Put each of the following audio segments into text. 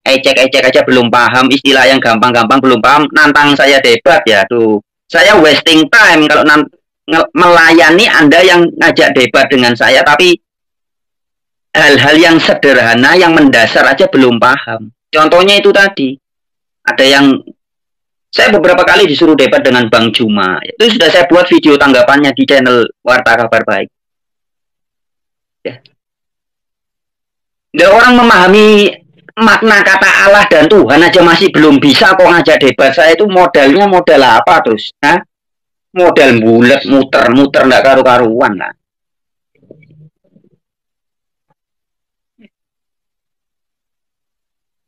ecek-ecek aja belum paham, istilah yang gampang-gampang belum paham, nantang saya debat ya tuh. Saya wasting time kalau melayani Anda yang ngajak debat dengan saya, tapi hal-hal yang sederhana, yang mendasar aja belum paham. Contohnya itu tadi, ada yang saya beberapa kali disuruh debat dengan Bang Juma. Itu sudah saya buat video tanggapannya di channel Warta Kabar Baik. Ya. Dan orang memahami makna kata Allah dan Tuhan aja masih belum bisa kok ngajak debat. Saya itu modalnya modal apa terus? Hah? Modal bulat, muter-muter nggak karu-karuan lah.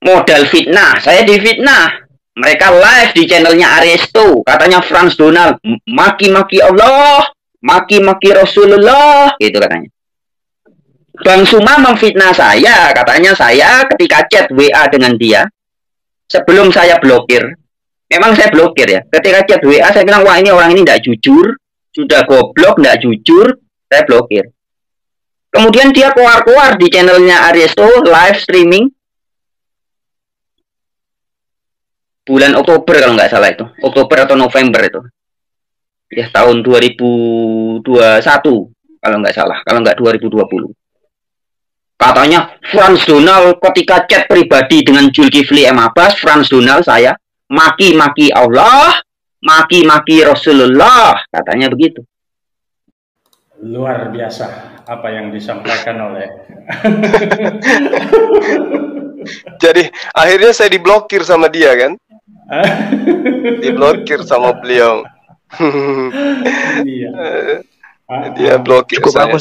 Modal fitnah, saya difitnah. Mereka live di channelnya Aristo, katanya Franz Donald, maki-maki Allah, maki-maki Rasulullah, gitu katanya. Bang Suma memfitnah saya, katanya saya ketika chat WA dengan dia, sebelum saya blokir, memang saya blokir ya, ketika chat WA saya bilang, wah ini orang ini tidak jujur, sudah goblok, tidak jujur, saya blokir. Kemudian dia keluar-keluar di channelnya Aristo, live streaming, bulan Oktober kalau nggak salah itu, Oktober atau November itu, ya tahun 2021 kalau nggak salah, kalau nggak 2020. Katanya Franz Donald ketika chat pribadi dengan Zulkifli M. Abbas, Franz Donald saya maki-maki Allah, maki-maki Rasulullah, katanya begitu. Luar biasa apa yang disampaikan oleh. Jadi akhirnya saya diblokir sama dia kan? Diblokir sama beliau. Iya. Dia blokir saya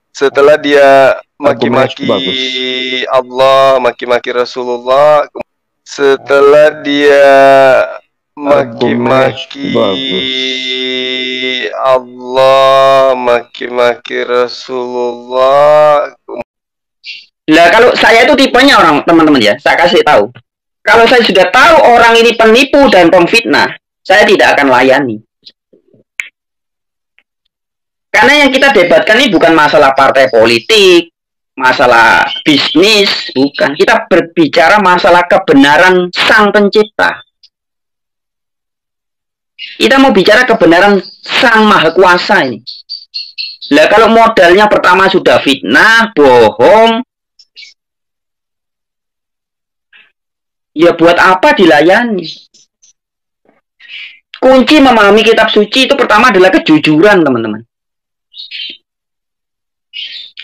setelah dia maki-maki Allah, maki-maki Rasulullah, setelah dia maki-maki Allah, maki-maki Rasulullah. Nah, kalau saya itu tipenya orang, teman-teman ya, saya kasih tahu. Kalau saya sudah tahu orang ini penipu dan pemfitnah, saya tidak akan layani. Karena yang kita debatkan ini bukan masalah partai politik, masalah bisnis, bukan. Kita berbicara masalah kebenaran Sang Pencipta. Kita mau bicara kebenaran Sang Maha Kuasa ini. Lah kalau modalnya pertama sudah fitnah, bohong, ya buat apa dilayani? Kunci memahami kitab suci itu pertama adalah kejujuran, teman-teman.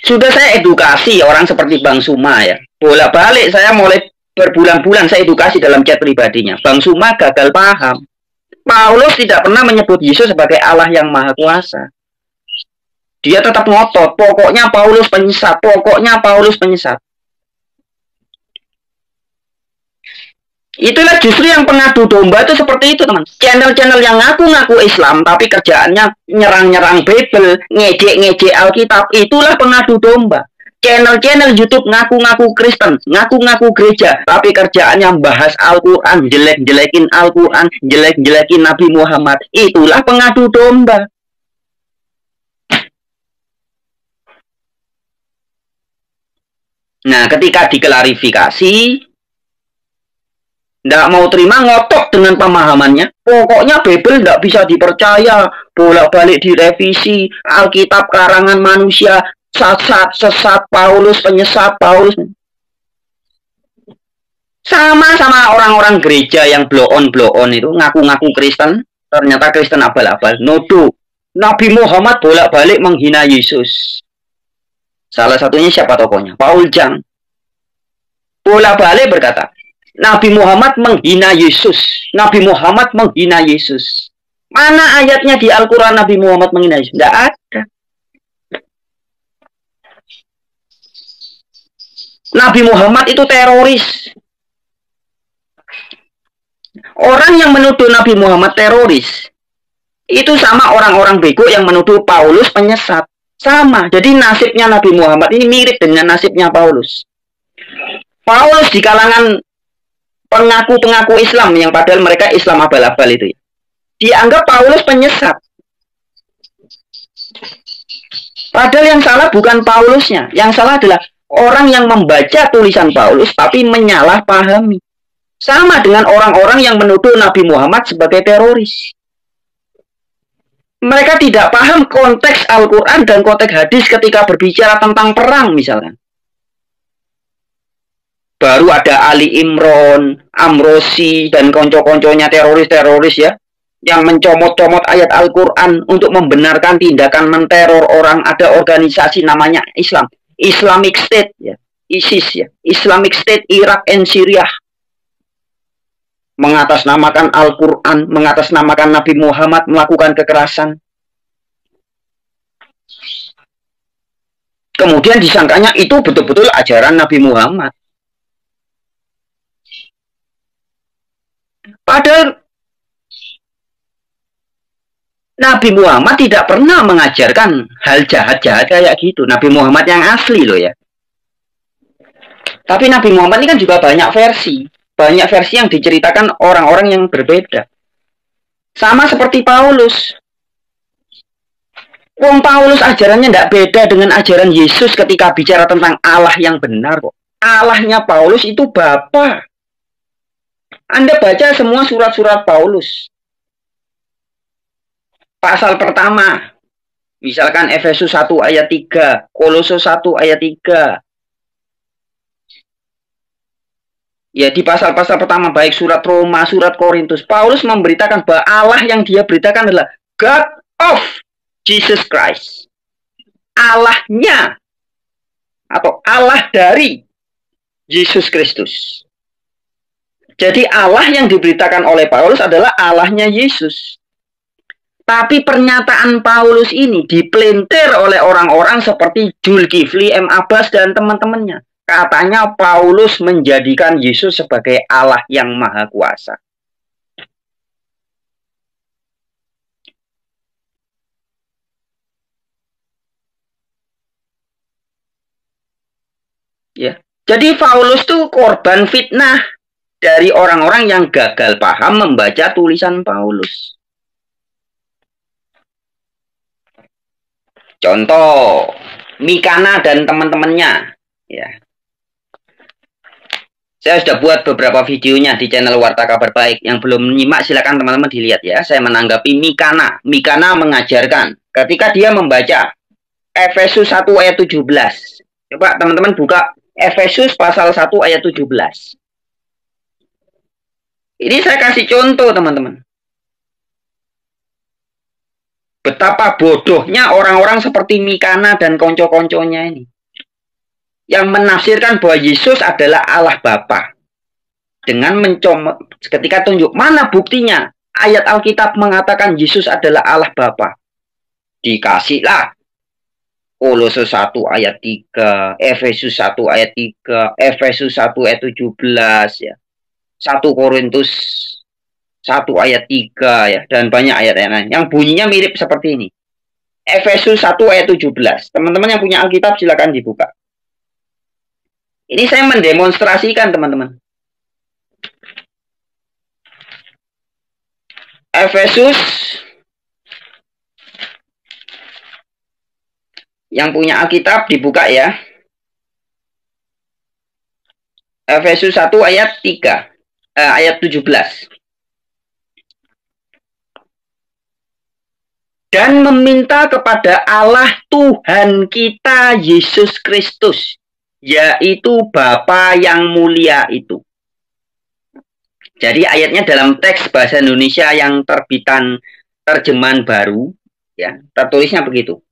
Sudah saya edukasi orang seperti Bang Suma ya. Bolak-balik saya mulai berbulan-bulan saya edukasi dalam chat pribadinya. Bang Suma gagal paham. Paulus tidak pernah menyebut Yesus sebagai Allah yang Maha Kuasa. Dia tetap ngotot, pokoknya Paulus penyesat, pokoknya Paulus penyesat. Itulah justru yang pengadu domba itu seperti itu, teman. Channel-channel yang ngaku-ngaku Islam tapi kerjaannya nyerang-nyerang Bible, ngejek-ngejek Alkitab, itulah pengadu domba. Channel-channel YouTube ngaku-ngaku Kristen, ngaku-ngaku gereja, tapi kerjaannya bahas Al-Quran, jelek-jelekin Al-Quran, jelek-jelekin Nabi Muhammad, itulah pengadu domba. Nah, ketika diklarifikasi, nggak mau terima, ngotot dengan pemahamannya. Pokoknya Bible nggak bisa dipercaya, bolak-balik direvisi, Alkitab karangan manusia, sesat Paulus, penyesat Paulus. Sama orang-orang gereja yang blow on itu, ngaku-ngaku Kristen, ternyata Kristen abal-abal. Nuduh Nabi Muhammad bolak-balik menghina Yesus. Salah satunya siapa tokohnya? Paul Jang. Bolak-balik berkata, Nabi Muhammad menghina Yesus. Nabi Muhammad menghina Yesus. Mana ayatnya di Al-Quran Nabi Muhammad menghina Yesus? Tidak ada. Nabi Muhammad itu teroris. Orang yang menuduh Nabi Muhammad teroris, itu sama orang-orang bego yang menuduh Paulus penyesat. Sama. Jadi nasibnya Nabi Muhammad ini mirip dengan nasibnya Paulus. Paulus di kalangan pengaku-pengaku Islam yang padahal mereka Islam abal-abal itu ya, dianggap Paulus penyesat. Padahal yang salah bukan Paulusnya, yang salah adalah orang yang membaca tulisan Paulus tapi menyalahpahami. Sama dengan orang-orang yang menuduh Nabi Muhammad sebagai teroris. Mereka tidak paham konteks Al-Quran dan konteks hadis ketika berbicara tentang perang misalnya. Baru ada Ali Imron, Amrosi, dan konco-konconya teroris-teroris ya, yang mencomot-comot ayat Al-Quran untuk membenarkan tindakan menteror orang. Ada organisasi namanya Islam, Islamic State, ya, ISIS, ya, Islamic State Irak and Syria. Mengatasnamakan Al-Quran, mengatasnamakan Nabi Muhammad, melakukan kekerasan. Kemudian disangkanya itu betul-betul ajaran Nabi Muhammad. Padahal Nabi Muhammad tidak pernah mengajarkan hal jahat-jahat kayak gitu. Nabi Muhammad yang asli loh ya. Tapi Nabi Muhammad ini kan juga banyak versi. Banyak versi yang diceritakan orang-orang yang berbeda. Sama seperti Paulus. Wong Paulus ajarannya tidak beda dengan ajaran Yesus ketika bicara tentang Allah yang benar kok. Allahnya Paulus itu Bapa. Anda baca semua surat-surat Paulus. Pasal pertama, misalkan Efesus 1 ayat 3, Kolose 1 ayat 3. Ya, di pasal-pasal pertama, baik surat Roma, surat Korintus, Paulus memberitakan bahwa Allah yang dia beritakan adalah God of Jesus Christ. Allahnya, atau Allah dari Yesus Kristus. Jadi Allah yang diberitakan oleh Paulus adalah Allahnya Yesus. Tapi pernyataan Paulus ini dipelintir oleh orang-orang seperti Zulkifli, M. Abbas, dan teman-temannya. Katanya Paulus menjadikan Yesus sebagai Allah yang Maha Kuasa. Ya. Jadi Paulus tuh korban fitnah dari orang-orang yang gagal paham membaca tulisan Paulus. Contoh, Mikana dan teman-temannya. Ya. Saya sudah buat beberapa videonya di channel Warta Kabar Baik. Yang belum menyimak silakan teman-teman dilihat ya. Saya menanggapi Mikana. Mikana mengajarkan ketika dia membaca Efesus 1 ayat 17. Coba teman-teman buka Efesus pasal 1 ayat 17. Ini saya kasih contoh teman-teman. Betapa bodohnya orang-orang seperti Mikana dan konco-konconya ini. Yang menafsirkan bahwa Yesus adalah Allah Bapa. Dengan mencomot, ketika tunjuk, mana buktinya? Ayat Alkitab mengatakan Yesus adalah Allah Bapa. Dikasihlah. Kolose 1 ayat 3, Efesus 1 ayat 3, Efesus 1 ayat 17 ya. 1 Korintus 1 ayat 3 ya, dan banyak ayat lain yang bunyinya mirip seperti ini. Efesus 1 ayat 17. Teman-teman yang punya Alkitab silakan dibuka. Ini saya mendemonstrasikan teman-teman. Efesus yang punya Alkitab dibuka ya. Efesus 1 ayat 3 ayat 17. Dan meminta kepada Allah Tuhan kita Yesus Kristus, yaitu Bapa yang mulia itu. Jadi ayatnya dalam teks bahasa Indonesia yang terbitan terjemahan baru, ya, tertulisnya begitu.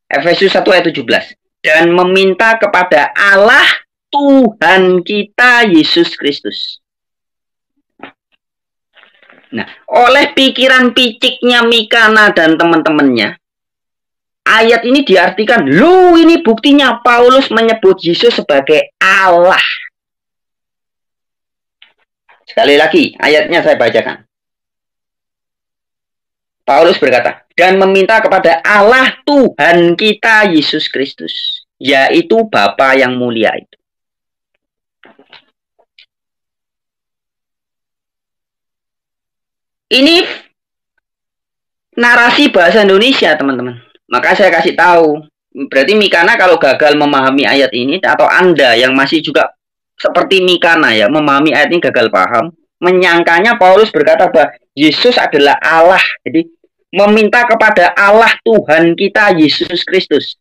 Efesus 1 ayat 17. Dan meminta kepada Allah Tuhan kita Yesus Kristus. Nah, oleh pikiran piciknya Mikana dan teman-temannya, ayat ini diartikan, loh ini buktinya Paulus menyebut Yesus sebagai Allah. Sekali lagi, ayatnya saya bacakan. Paulus berkata, dan meminta kepada Allah Tuhan kita Yesus Kristus, yaitu Bapa yang mulia itu. Ini narasi bahasa Indonesia, teman-teman. Maka saya kasih tahu, Berarti Mikana kalau gagal memahami ayat ini, atau Anda yang masih juga seperti Mikana ya, memahami ayat ini gagal paham, menyangkanya Paulus berkata bahwa Yesus adalah Allah. Jadi meminta kepada Allah Tuhan kita Yesus Kristus.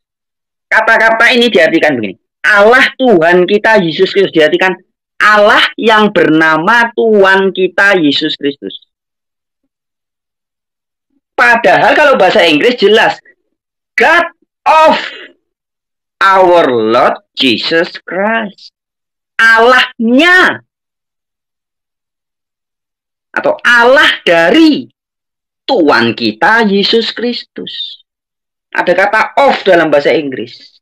Kata-kata ini diartikan begini. Allah Tuhan kita Yesus Kristus diartikan Allah yang bernama Tuhan kita Yesus Kristus. Padahal kalau bahasa Inggris jelas God of our Lord Jesus Christ. Allahnya atau Allah dari Tuhan kita Yesus Kristus. Ada kata of dalam bahasa Inggris.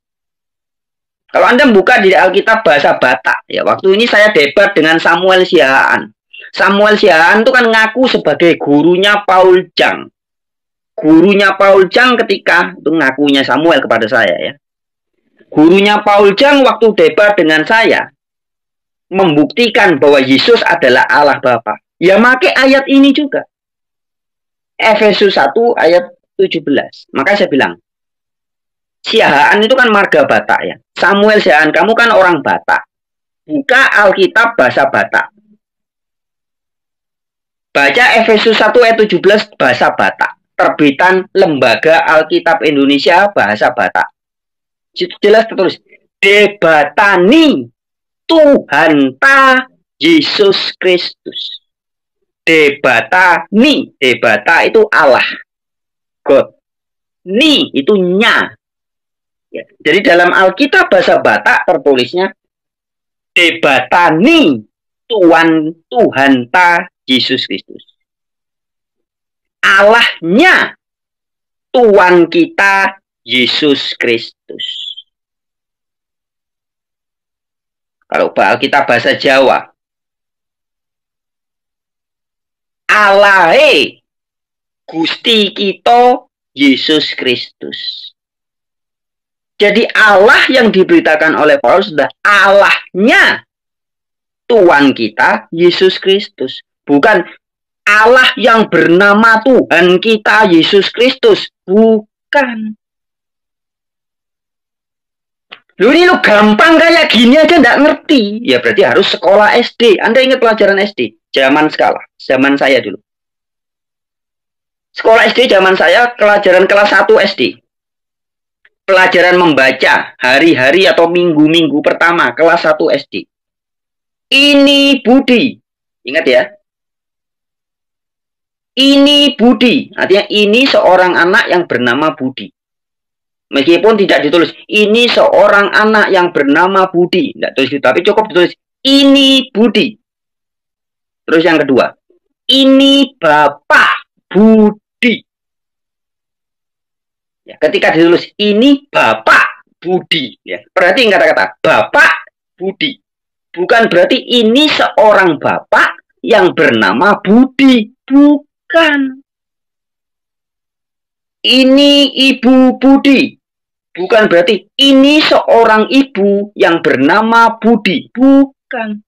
Kalau Anda buka di Alkitab bahasa Batak, ya waktu ini saya debat dengan Samuel Siahaan. Samuel Siahaan itu kan ngaku sebagai gurunya Paul Jang. Gurunya Paul Jang ketika itu ngakunya Samuel kepada saya ya. Gurunya Paul Jang waktu debat dengan saya membuktikan bahwa Yesus adalah Allah Bapa. Ya pakai ayat ini juga. Efesus 1 ayat 17. Maka saya bilang, Siahaan itu kan marga Batak ya. Samuel Siahaan, kamu kan orang Batak. Buka Alkitab bahasa Batak. Baca Efesus 1 ayat 17 bahasa Batak. Terbitan Lembaga Alkitab Indonesia bahasa Batak. Itu jelas tertulis debatani Tuhan ta Yesus Kristus. Debatani, debata itu Allah, God. Ni itu nya. Ya, jadi dalam Alkitab bahasa Batak tertulisnya debatani Tuhan ta Yesus Kristus. Allahnya Tuhan kita Yesus Kristus. Kalau Alkitab bahasa Jawa, Alahe Gusti kita Yesus Kristus. Jadi Allah yang diberitakan oleh Paulus sudah Allahnya Tuhan kita Yesus Kristus, bukan Allah yang bernama Tuhan kita Yesus Kristus. Bukan. Lu ini lu gampang kayak gini aja nggak ngerti. Ya berarti harus sekolah SD. Anda ingat pelajaran SD? Zaman saya dulu. Sekolah SD zaman saya, pelajaran kelas 1 SD. Pelajaran membaca hari-hari atau minggu-minggu pertama kelas 1 SD. Ini Budi. Ingat ya. Ini Budi, artinya ini seorang anak yang bernama Budi. Meskipun tidak ditulis, ini seorang anak yang bernama Budi. Tidak tulis itu, tapi cukup ditulis, ini Budi. Terus yang kedua, ini Bapak Budi. Ya, ketika ditulis, ini Bapak Budi. Ya, berarti kata-kata Bapak Budi. Bukan berarti ini seorang Bapak yang bernama Budi. Bukan. Ini Ibu Budi. Bukan berarti ini seorang ibu yang bernama Budi. Bukan.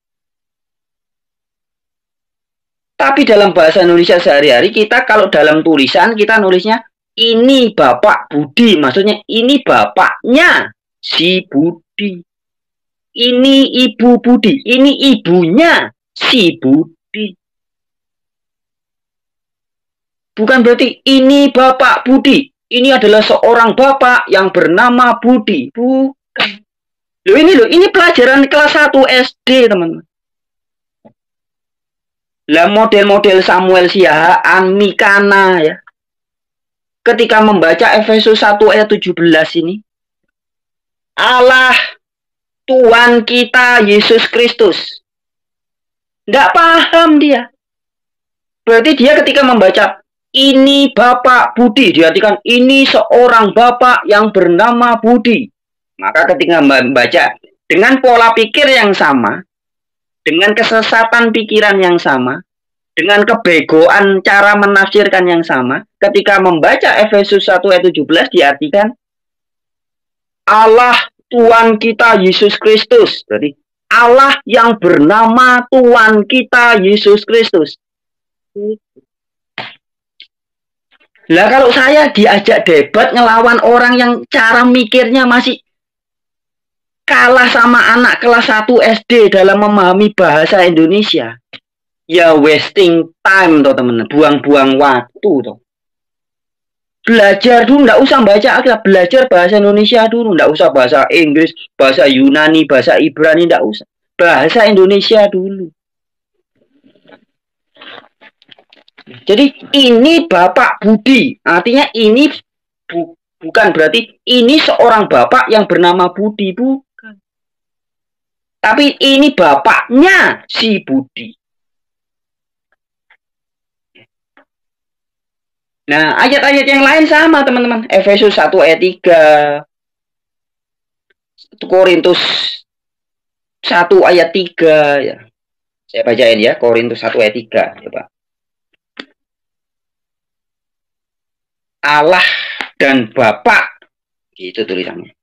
Tapi dalam bahasa Indonesia sehari-hari kita kalau dalam tulisan kita nulisnya ini Bapak Budi. Maksudnya ini bapaknya si Budi. Ini Ibu Budi. Ini ibunya si Budi. Bukan berarti ini Bapak Budi. Ini adalah seorang bapak yang bernama Budi. Bukan. Ini pelajaran kelas 1 SD, teman-teman. Lah model-model Samuel Siahaan, Mikana ya. Ketika membaca Efesus 1 ayat 17 ini. Allah Tuhan kita Yesus Kristus. Nggak paham dia. Berarti dia ketika membaca ini Bapak Budi, diartikan ini seorang Bapak yang bernama Budi. Maka ketika membaca dengan pola pikir yang sama, dengan kesesatan pikiran yang sama, dengan kebegoan cara menafsirkan yang sama, ketika membaca Efesus 1 ayat 17 diartikan Allah Tuhan kita Yesus Kristus. Berarti Allah yang bernama Tuhan kita Yesus Kristus. Lah kalau saya diajak debat ngelawan orang yang cara mikirnya masih kalah sama anak kelas 1 SD dalam memahami bahasa Indonesia, ya wasting time toh teman, buang-buang waktu toh. Belajar dulu, nggak usah baca Alkitab, belajar bahasa Indonesia dulu, nggak usah bahasa Inggris, bahasa Yunani, bahasa Ibrani, nggak usah. Bahasa Indonesia dulu. Jadi ini Bapak Budi, artinya ini bukan berarti ini seorang bapak yang bernama Budi, bukan. Tapi ini bapaknya si Budi. Nah, ayat-ayat yang lain sama, teman-teman. Efesus 1 ayat 3. Korintus 1 ayat 3 ya. Saya bacain ya, Korintus 1 ayat 3, coba. Allah dan Bapa, gitu tulisannya.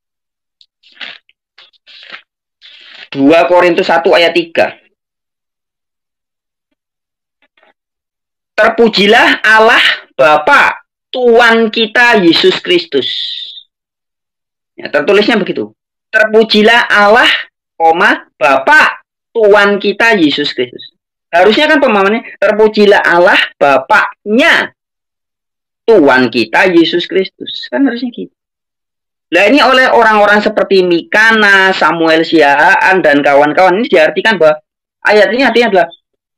2 Korintus 1 ayat 3. Terpujilah Allah Bapa Tuhan kita Yesus Kristus. Ya, tertulisnya begitu. Terpujilah Allah, Bapa Tuhan kita Yesus Kristus. Harusnya kan pemahamannya terpujilah Allah Bapaknya Tuhan kita Yesus Kristus. Kan harusnya gitu. Nah ini oleh orang-orang seperti Mikana, Samuel Siaan, dan kawan-kawan ini diartikan bahwa ayat ini artinya adalah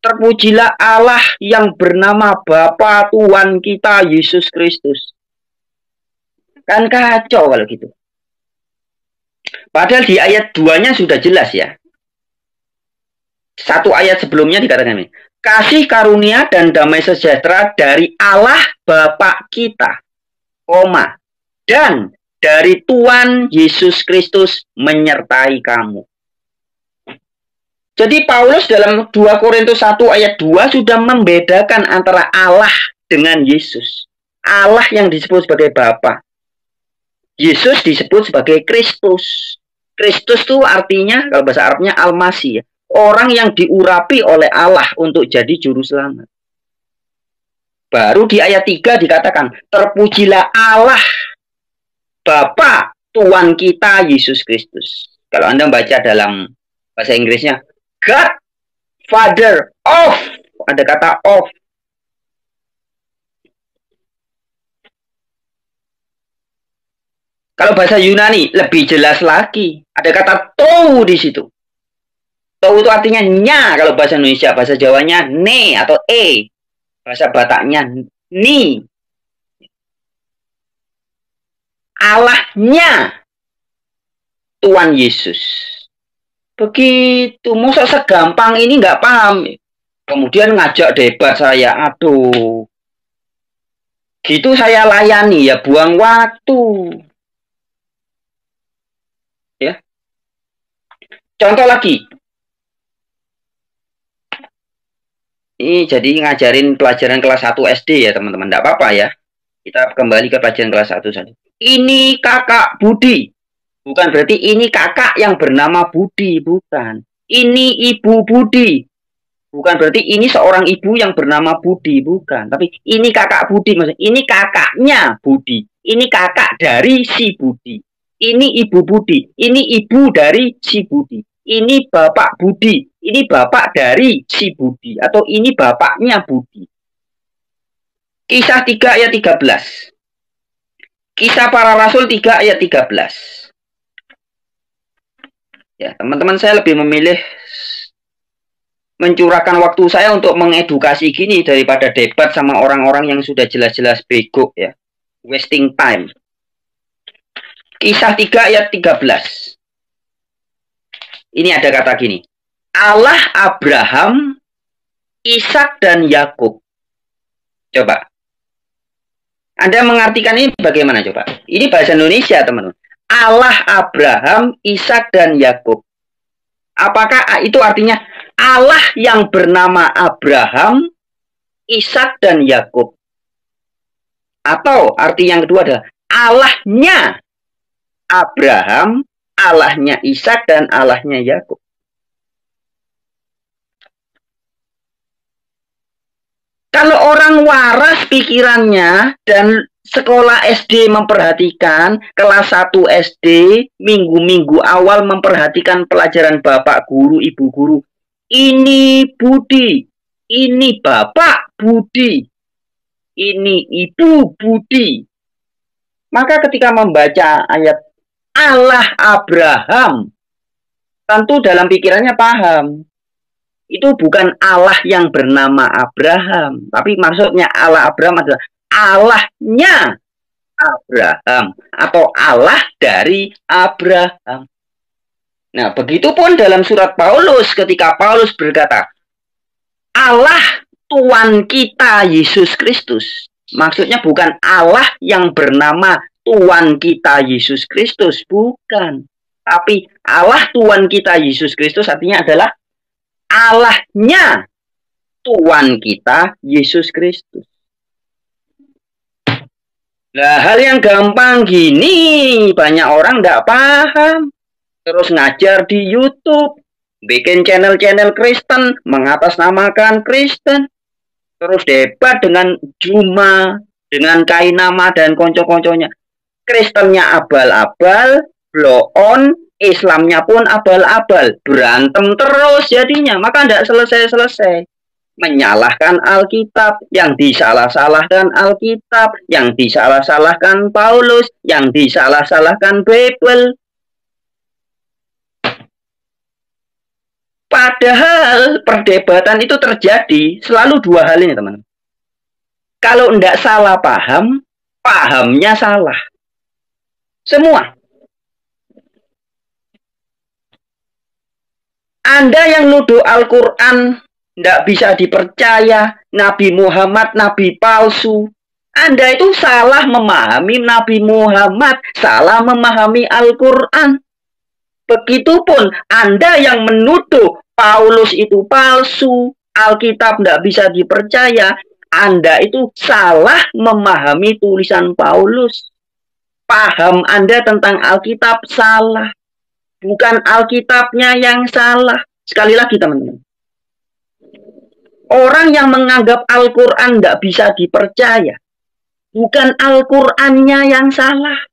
terpujilah Allah yang bernama Bapa Tuhan kita Yesus Kristus. Kan kacau kalau gitu. Padahal di ayat 2-nya sudah jelas ya. Satu ayat sebelumnya dikatakan ini. Kasih karunia dan damai sejahtera dari Allah Bapa kita, dan dari Tuhan Yesus Kristus menyertai kamu. Jadi Paulus dalam 2 Korintus 1 ayat 2 sudah membedakan antara Allah dengan Yesus. Allah yang disebut sebagai Bapa. Yesus disebut sebagai Kristus. Kristus itu artinya, kalau bahasa Arabnya Al-Masih, ya. Orang yang diurapi oleh Allah untuk jadi juru selamat. Baru di ayat 3 dikatakan, terpujilah Allah Bapa Tuhan kita Yesus Kristus. Kalau Anda baca dalam bahasa Inggrisnya, God, Father of, ada kata of. Kalau bahasa Yunani lebih jelas lagi, ada kata tou di situ. Tou itu artinya nya kalau bahasa Indonesia, bahasa Jawanya ne atau e, bahasa Bataknya ni. Allahnya Tuhan Yesus. Begitu, masa segampang ini nggak paham. Kemudian ngajak debat saya, aduh. Gitu saya layani ya, buang waktu. Ya. Contoh lagi. Ini jadi ngajarin pelajaran kelas 1 SD ya, teman-teman. Nggak apa-apa ya. Kita kembali ke pelajaran kelas 1 saja. Ini kakak Budi. Bukan berarti ini kakak yang bernama Budi, bukan. Ini ibu Budi. Bukan berarti ini seorang ibu yang bernama Budi, bukan. Tapi ini kakak Budi, maksudnya ini kakaknya Budi. Ini kakak dari si Budi. Ini ibu Budi. Ini ibu dari si Budi. Ini bapak Budi. Ini bapak dari si Budi. Atau ini bapaknya Budi. Kisah 3 ayat 13. Kisah para Rasul 3 ayat 13. Ya, teman-teman, saya lebih memilih mencurahkan waktu saya untuk mengedukasi gini daripada debat sama orang-orang yang sudah jelas-jelas bego ya. Wasting time. Kisah 3 ayat 13. Ini ada kata gini. Allah Abraham, Ishak dan Yakub. Coba. Anda mengartikan ini bagaimana coba? Ini bahasa Indonesia, teman-teman. Allah Abraham, Ishak dan Yakub. Apakah itu artinya Allah yang bernama Abraham, Ishak dan Yakub? Atau arti yang kedua adalah Allahnya Abraham, Allahnya Ishak dan Allahnya Yakub? Kalau orang waras pikirannya dan sekolah SD memperhatikan, kelas 1 SD, minggu-minggu awal memperhatikan pelajaran bapak guru, ibu guru. Ini budi, ini bapak budi, ini ibu budi. Maka ketika membaca ayat Allah Abraham, tentu dalam pikirannya paham. Itu bukan Allah yang bernama Abraham, tapi maksudnya Allah Abraham adalah Allahnya Abraham atau Allah dari Abraham. Nah, begitupun dalam surat Paulus ketika Paulus berkata, Allah Tuhan kita Yesus Kristus. Maksudnya bukan Allah yang bernama Tuhan kita Yesus Kristus, bukan. Tapi Allah Tuhan kita Yesus Kristus artinya adalah Allahnya Tuhan kita Yesus Kristus. Nah, hal yang gampang gini banyak orang tidak paham. Terus ngajar di YouTube, bikin channel-channel Kristen, mengatasnamakan Kristen. Terus debat dengan Juma, dengan Kainama dan konco-konconya. Kristennya abal-abal, blow on, Islamnya pun abal-abal, berantem terus jadinya, maka tidak selesai-selesai. Menyalahkan Alkitab, yang disalah-salahkan Alkitab, yang disalah-salahkan Paulus, yang disalah-salahkan Bible. Padahal perdebatan itu terjadi selalu dua hal ini, teman. Kalau tidak salah paham, pahamnya salah. Semua. Anda yang nuduh Al-Quran tidak bisa dipercaya, Nabi Muhammad, Nabi palsu. Anda itu salah memahami Nabi Muhammad, salah memahami Al-Quran. Begitupun Anda yang menuduh Paulus itu palsu, Alkitab tidak bisa dipercaya, Anda itu salah memahami tulisan Paulus. Paham Anda tentang Alkitab salah. Bukan Alkitabnya yang salah. Sekali lagi teman-teman. Orang yang menganggap Al-Quran tidak bisa dipercaya. Bukan Al-Qurannya yang salah.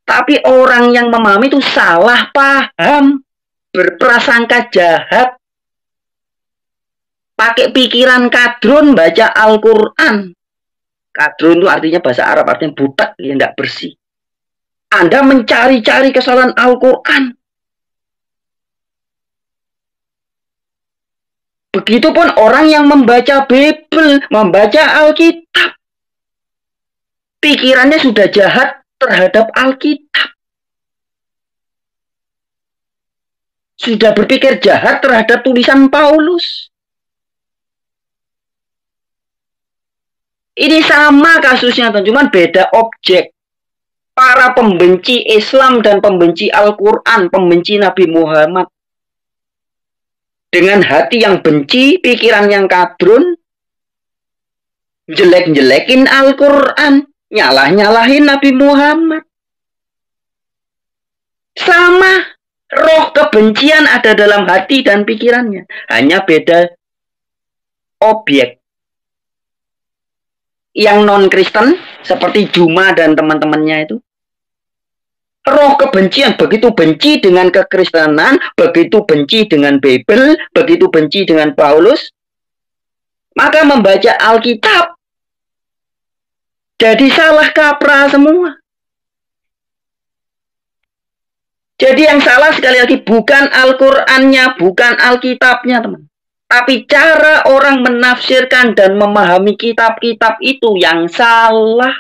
Tapi orang yang memahami itu salah paham. Berprasangka jahat. Pakai pikiran kadrun baca Al-Quran. Kadrun itu artinya bahasa Arab. Artinya butak, yang tidak bersih. Anda mencari-cari kesalahan Al-Quran. Begitupun orang yang membaca Bible, membaca Alkitab. Pikirannya sudah jahat terhadap Alkitab. Sudah berpikir jahat terhadap tulisan Paulus. Ini sama kasusnya, cuman beda objek. Para pembenci Islam dan pembenci Al-Quran, pembenci Nabi Muhammad. Dengan hati yang benci, pikiran yang kadrun, jelek-jelekin Al-Quran, nyalah-nyalahin Nabi Muhammad. Sama, roh kebencian ada dalam hati dan pikirannya. Hanya beda objek. Yang non-Kristen, seperti Juma dan teman-temannya itu, roh kebencian, begitu benci dengan kekristenan, begitu benci dengan Bible, begitu benci dengan Paulus, maka membaca Alkitab jadi salah kaprah semua. Jadi yang salah sekali lagi bukan Al-Qurannya, bukan Alkitabnya, teman. Tapi cara orang menafsirkan dan memahami kitab-kitab itu yang salah.